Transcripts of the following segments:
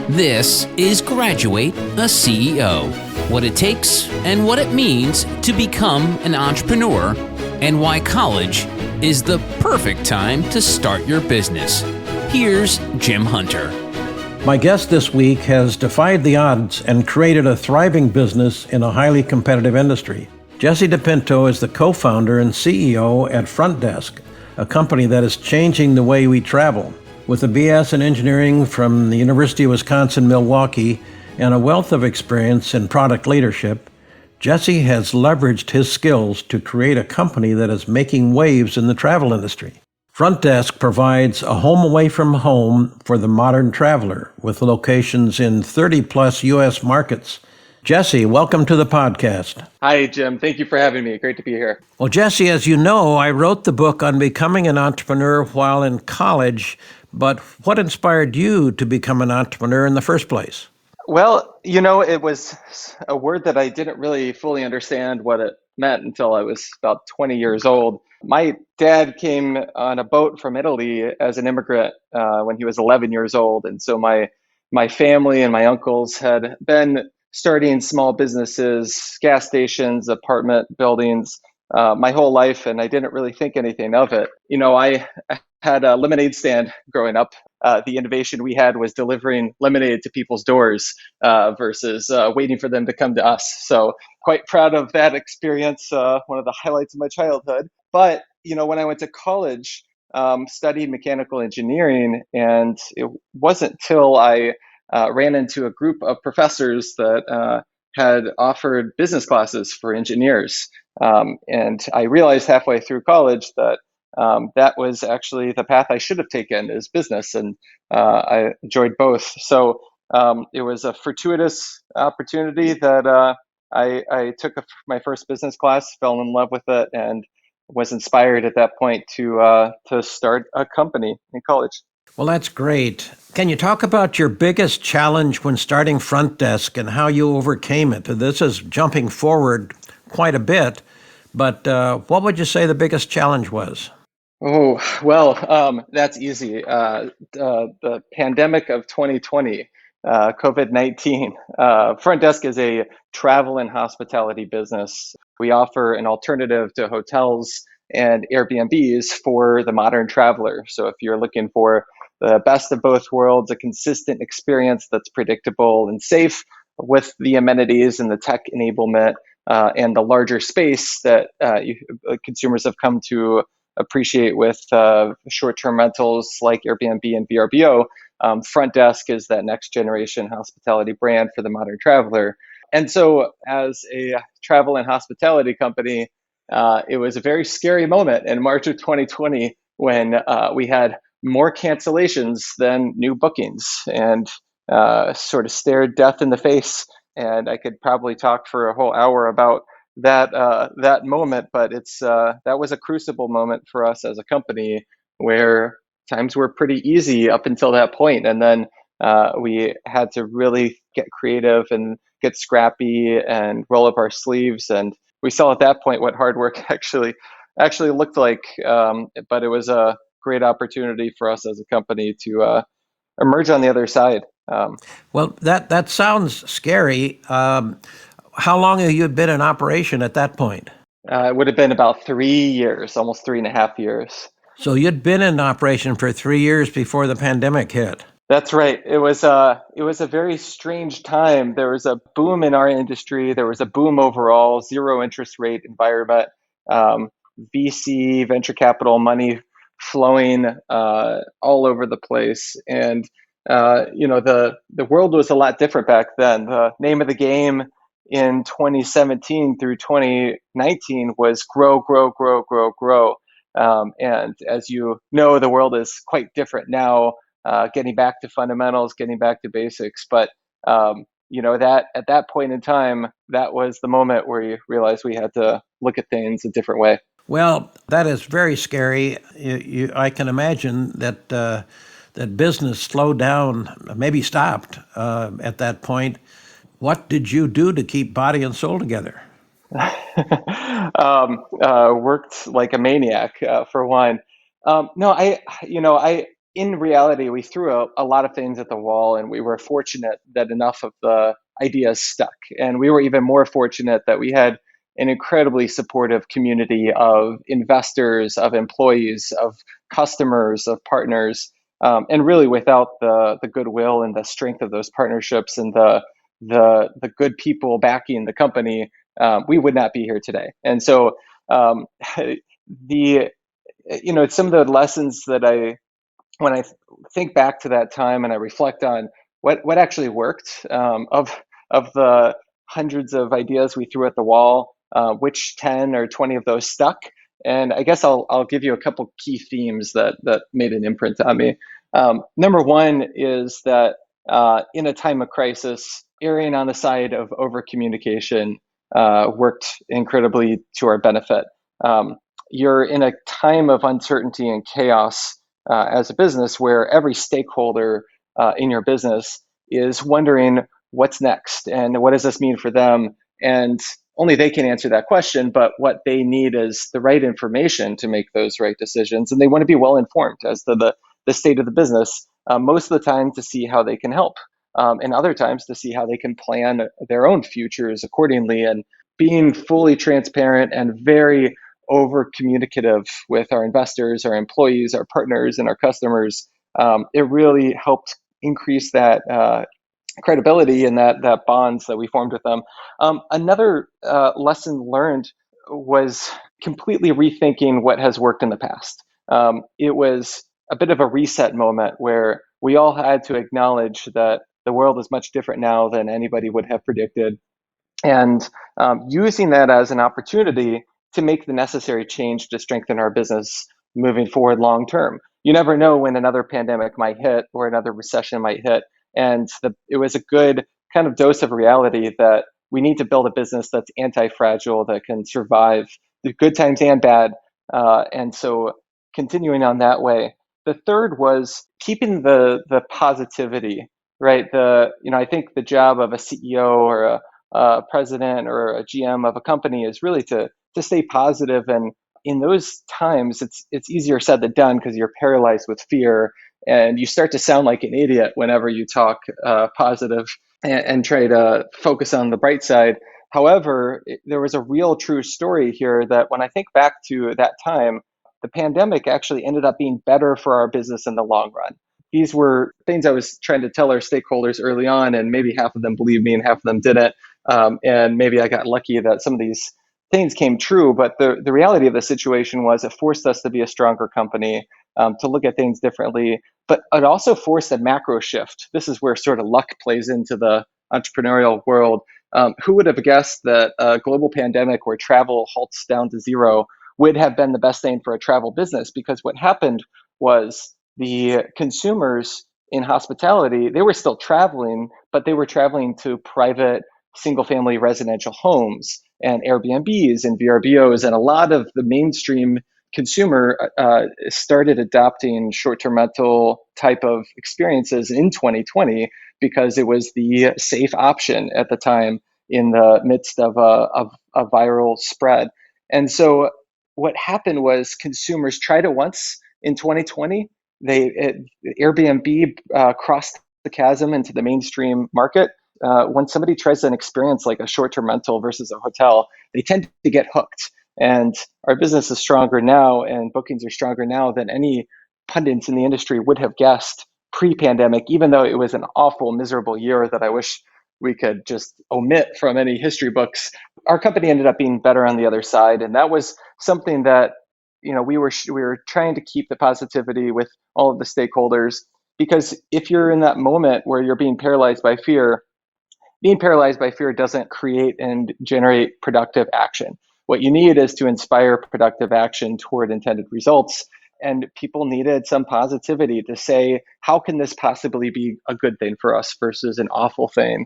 This is Graduate a CEO, what it takes and what it means to become an entrepreneur, and why college is the perfect time to start your business. Here's Jim Hunter. My guest this week has defied the odds and created a thriving business in a highly competitive industry. Jesse DePinto is the co-founder and CEO at Frontdesk, a company that is changing the way we travel. With a BS in engineering from the University of Wisconsin-Milwaukee and a wealth of experience in product leadership, Jesse has leveraged his skills to create a company that is making waves in the travel industry. Frontdesk provides a home away from home for the modern traveler with locations in 30-plus U.S. markets. Jesse, welcome to the podcast. Hi, Jim. Thank you for having me. Great to be here. Well, Jesse, as you know, I wrote the book on becoming an entrepreneur while in college, but what inspired you to become an entrepreneur in the first place? Well, it was a word that I didn't really fully understand what it meant until I was about 20 years old. My dad came on a boat from Italy as an immigrant when he was 11 years old. And so my family and my uncles had been starting small businesses, gas stations, apartment buildings, my whole life, and I didn't really think anything of it. I had a lemonade stand growing up. The innovation we had was delivering lemonade to people's doors versus waiting for them to come to us. So quite proud of that experience, one of the highlights of my childhood. But, when I went to college, studied mechanical engineering, and it wasn't till I ran into a group of professors that had offered business classes for engineers. And I realized halfway through college that that was actually the path I should have taken, is business. And I enjoyed both. So it was a fortuitous opportunity that I took my first business class, fell in love with it, and was inspired at that point to start a company in college. Well, that's great. Can you talk about your biggest challenge when starting Frontdesk and how you overcame it? This is jumping forward quite a bit, but what would you say the biggest challenge was? Oh, well, that's easy. The pandemic of 2020, COVID-19. Frontdesk is a travel and hospitality business. We offer an alternative to hotels and Airbnbs for the modern traveler. So if you're looking for the best of both worlds, a consistent experience that's predictable and safe with the amenities and the tech enablement and the larger space that consumers have come to appreciate with short-term rentals like Airbnb and VRBO, Frontdesk is that next generation hospitality brand for the modern traveler. And so as a travel and hospitality company, it was a very scary moment in March of 2020 when we had more cancellations than new bookings, and sort of stared death in the face. And I could probably talk for a whole hour about that moment, but that was a crucible moment for us as a company, where times were pretty easy up until that point, and then we had to really get creative and get scrappy and roll up our sleeves. And we saw at that point what hard work actually looked like. But it was a great opportunity for us as a company to emerge on the other side. Well, that sounds scary. How long have you been in operation at that point? It would have been about 3 years, almost 3.5 years. So you'd been in operation for 3 years before the pandemic hit. That's right. It was a very strange time. There was a boom in our industry. There was a boom overall, zero interest rate environment, VC, venture capital money flowing all over the place. And, the world was a lot different back then. The name of the game in 2017 through 2019 was grow, grow, grow, grow, grow. And as you know, the world is quite different now, getting back to fundamentals, getting back to basics. But, that at that point in time, that was the moment where you realized we had to look at things a different way. Well, that is very scary. I can imagine that that business slowed down, maybe stopped at that point. What did you do to keep body and soul together? Worked like a maniac, for one. No, in reality, we threw a lot of things at the wall, and we were fortunate that enough of the ideas stuck. And we were even more fortunate that we had an incredibly supportive community of investors, of employees, of customers, of partners. And really, without the goodwill and the strength of those partnerships and the good people backing the company, we would not be here today. And so, the some of the lessons that when I think back to that time and I reflect on what actually worked, of the hundreds of ideas we threw at the wall, which 10 or 20 of those stuck. And I guess I'll give you a couple key themes that made an imprint on me. Number one is that in a time of crisis, erring on the side of over communication worked incredibly to our benefit. You're in a time of uncertainty and chaos as a business where every stakeholder in your business is wondering what's next and what does this mean for them. And only they can answer that question, but what they need is the right information to make those right decisions. And they want to be well informed as to the state of the business, most of the time to see how they can help, and other times to see how they can plan their own futures accordingly. And being fully transparent and very over communicative with our investors, our employees, our partners, and our customers, it really helped increase that credibility and that bonds that we formed with them. Another lesson learned was completely rethinking what has worked in the past. It was a bit of a reset moment where we all had to acknowledge that the world is much different now than anybody would have predicted, and using that as an opportunity to make the necessary change to strengthen our business moving forward long term. You never know when another pandemic might hit or another recession might hit. And it was a good kind of dose of reality that we need to build a business that's anti-fragile, that can survive the good times and bad. And so continuing on that way. The third was keeping the positivity, right? I think the job of a CEO or a president or a GM of a company is really to stay positive. And in those times, it's easier said than done because you're paralyzed with fear, and you start to sound like an idiot whenever you talk positive and try to focus on the bright side. However, there was a real true story here that when I think back to that time, the pandemic actually ended up being better for our business in the long run. These were things I was trying to tell our stakeholders early on, and maybe half of them believed me and half of them didn't. And maybe I got lucky that some of these things came true, but the reality of the situation was it forced us to be a stronger company, to look at things differently, but it also forced a macro shift. This is where sort of luck plays into the entrepreneurial world. Who would have guessed that a global pandemic where travel halts down to zero would have been the best thing for a travel business? Because what happened was the consumers in hospitality, they were still traveling, but they were traveling to private single-family residential homes and Airbnbs and VRBOs, and a lot of the mainstream consumer started adopting short-term rental type of experiences in 2020 because it was the safe option at the time in the midst of a viral spread. And so what happened was consumers tried it once in 2020. Airbnb crossed the chasm into the mainstream market. When somebody tries an experience like a short-term rental versus a hotel, they tend to get hooked. And our business is stronger now, and bookings are stronger now than any pundits in the industry would have guessed pre-pandemic, even though it was an awful, miserable year that I wish we could just omit from any history books. Our company ended up being better on the other side, and that was something that we were trying to keep the positivity with all of the stakeholders, because if you're in that moment where you're being paralyzed by fear doesn't create and generate productive action. What you need is to inspire productive action toward intended results. And people needed some positivity to say, how can this possibly be a good thing for us versus an awful thing?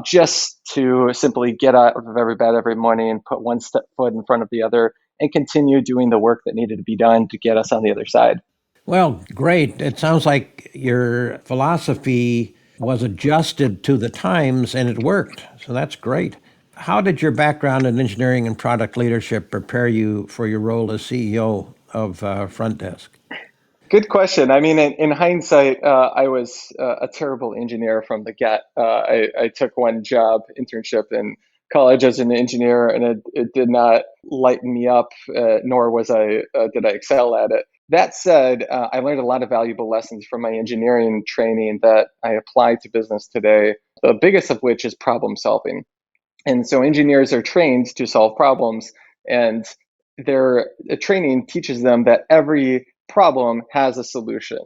Just to simply get out of every bed every morning and put one foot in front of the other and continue doing the work that needed to be done to get us on the other side. Well, great. It sounds like your philosophy was adjusted to the times and it worked. So that's great. How did your background in engineering and product leadership prepare you for your role as CEO of Frontdesk? Good question. I mean, in hindsight, I was a terrible engineer from the get. I took one job internship in college as an engineer, and it did not lighten me up, nor did I excel at it. That said, I learned a lot of valuable lessons from my engineering training that I apply to business today. The biggest of which is problem solving. And so engineers are trained to solve problems, and their training teaches them that every problem has a solution.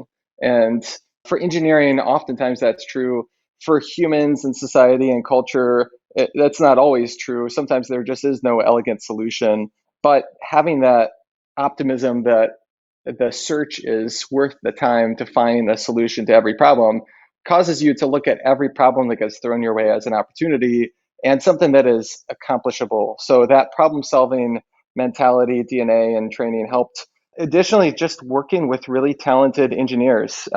And for engineering, oftentimes that's true. For humans and society and culture, that's not always true. Sometimes there just is no elegant solution. But having that optimism that the search is worth the time to find a solution to every problem causes you to look at every problem that gets thrown your way as an opportunity and something that is accomplishable. So that problem solving mentality, DNA, and training helped. Additionally, just working with really talented engineers.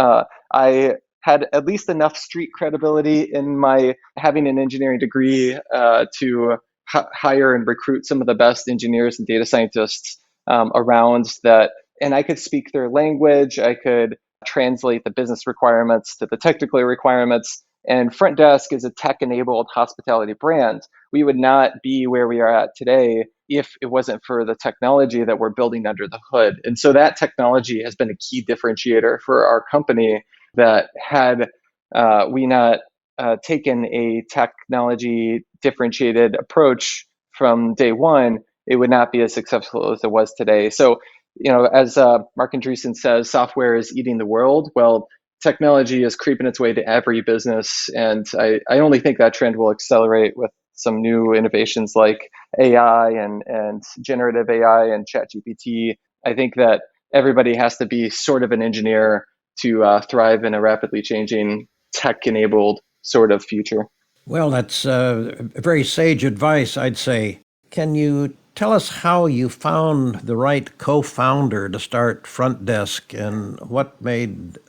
I had at least enough street credibility in my having an engineering degree to hire and recruit some of the best engineers and data scientists around that. And I could speak their language. I could translate the business requirements to the technical requirements. And Frontdesk is a tech-enabled hospitality brand. We would not be where we are at today if it wasn't for the technology that we're building under the hood. And so that technology has been a key differentiator for our company that had we not taken a technology differentiated approach from day one, it would not be as successful as it was today. So, as Mark Andreessen says, software is eating the world. Well, technology is creeping its way to every business. And I only think that trend will accelerate with some new innovations like AI and generative AI and ChatGPT. I think that everybody has to be sort of an engineer to thrive in a rapidly changing tech-enabled sort of future. Well, that's very sage advice, I'd say. Can you tell us how you found the right co-founder to start Frontdesk and what made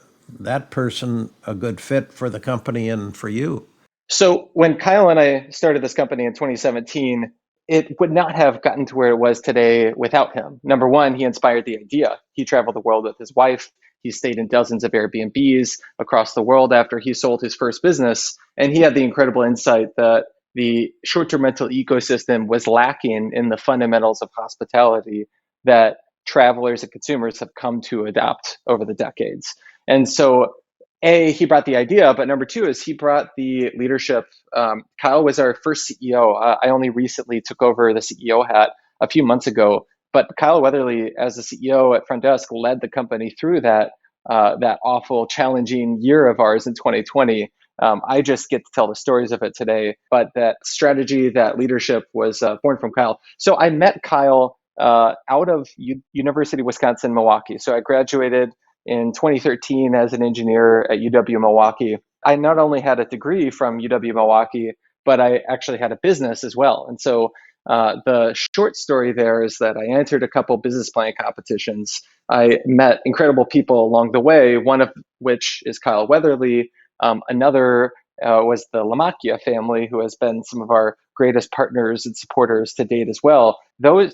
that person a good fit for the company and for you? So when Kyle and I started this company in 2017, it would not have gotten to where it was today without him. Number one, he inspired the idea. He traveled the world with his wife. He stayed in dozens of Airbnbs across the world after he sold his first business. And he had the incredible insight that the short-term rental ecosystem was lacking in the fundamentals of hospitality that travelers and consumers have come to adopt over the decades. And so he brought the idea, but number two is he brought the leadership. Kyle was our first CEO. I only recently took over the CEO hat a few months ago, but Kyle Weatherly, as the CEO at Frontdesk, led the company through that awful, challenging year of ours in 2020. I just get to tell the stories of it today, but that strategy, that leadership was born from Kyle. So I met Kyle out of University of Wisconsin-Milwaukee. So I graduated in 2013 as an engineer at UW-Milwaukee. I not only had a degree from UW-Milwaukee, but I actually had a business as well. And so the short story there is that I entered a couple business planning competitions. I met incredible people along the way, one of which is Kyle Weatherly. Another was the Lamacchia family, who has been some of our greatest partners and supporters to date as well.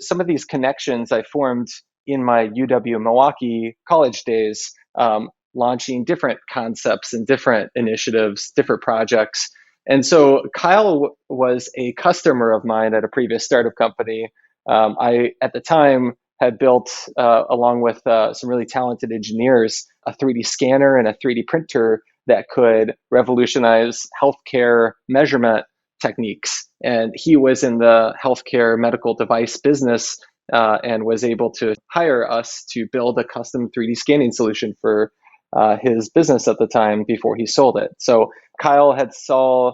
Some of these connections I formed in my UW-Milwaukee college days, launching different concepts and different initiatives, different projects. And so Kyle was a customer of mine at a previous startup company. I, at the time, had built, along with some really talented engineers, a 3D scanner and a 3D printer that could revolutionize healthcare measurement techniques. And he was in the healthcare medical device business and was able to hire us to build a custom 3D scanning solution for his business at the time before he sold it. So Kyle had saw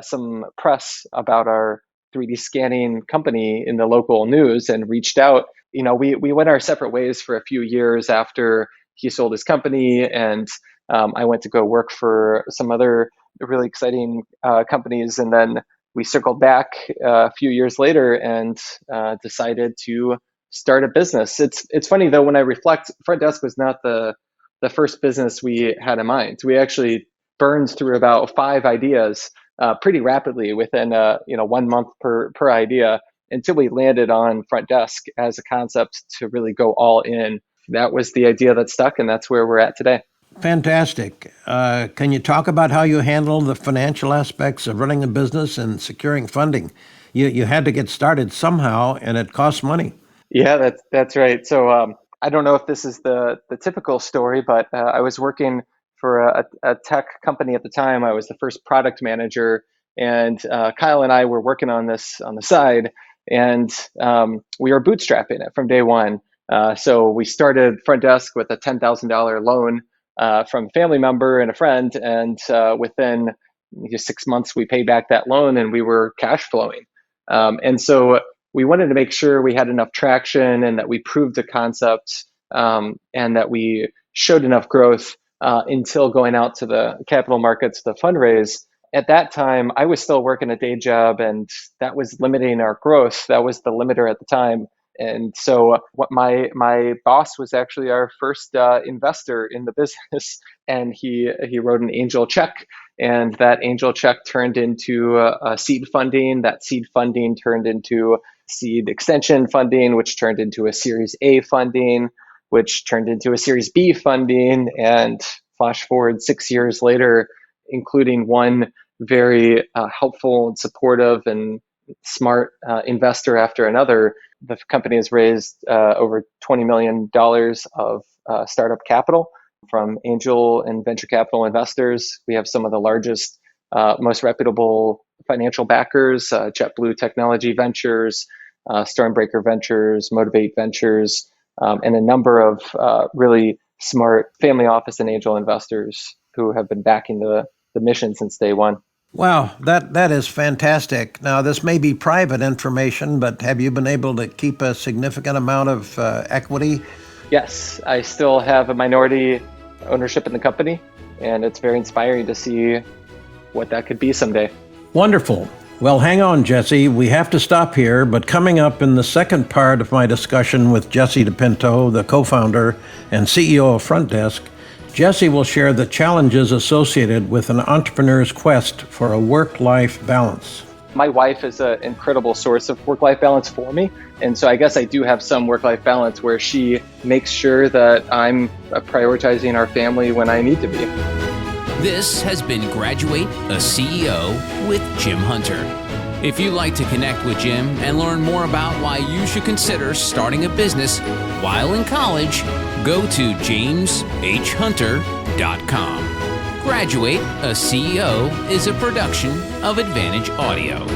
some press about our 3D scanning company in the local news and reached out. We went our separate ways for a few years after he sold his company, and I went to go work for some other really exciting companies, and then we circled back a few years later and decided to start a business. It's funny though, when I reflect, Frontdesk was not the first business we had in mind. We actually burned through about 5 ideas pretty rapidly within 1 month per idea until we landed on Frontdesk as a concept to really go all in that was the idea that stuck, and that's where we're at today. Fantastic. Can you talk about how you handle the financial aspects of running a business and securing funding? You had to get started somehow, and it costs money. Yeah, that's right. So I don't know if this is the typical story, but I was working for a tech company at the time. I was the first product manager, and Kyle and I were working on this on the side, and we were bootstrapping it from day one. So we started Frontdesk with a $10,000 loan from a family member and a friend, and within just 6 months, we paid back that loan, and we were cash flowing. And so we wanted to make sure we had enough traction and that we proved the concept, and that we showed enough growth until going out to the capital markets to fundraise. At that time, I was still working a day job, and that was limiting our growth. That was the limiter at the time. And so what my boss was actually our first investor in the business, and he wrote an angel check, and that angel check turned into seed funding. That seed funding turned into seed extension funding, which turned into a Series A funding, which turned into a Series B funding. And flash forward 6 years later, including one very helpful and supportive and smart investor after another, the company has raised over $20 million of startup capital from angel and venture capital investors. We have some of the largest, most reputable financial backers: JetBlue Technology Ventures, Stormbreaker Ventures, Motivate Ventures, and a number of really smart family office and angel investors who have been backing the mission since day one. Wow, that is fantastic. Now, this may be private information, but have you been able to keep a significant amount of equity? Yes, I still have a minority ownership in the company, and it's very inspiring to see what that could be someday. Wonderful. Well, hang on, Jesse. We have to stop here, but coming up in the second part of my discussion with Jesse DePinto, the co-founder and CEO of Frontdesk, Jesse will share the challenges associated with an entrepreneur's quest for a work-life balance. My wife is an incredible source of work-life balance for me. And so I guess I do have some work-life balance where she makes sure that I'm prioritizing our family when I need to be. This has been Graduate a CEO with Jim Hunter. If you'd like to connect with Jim and learn more about why you should consider starting a business while in college, go to jameshunter.com. Graduate a CEO is a production of Advantage Audio.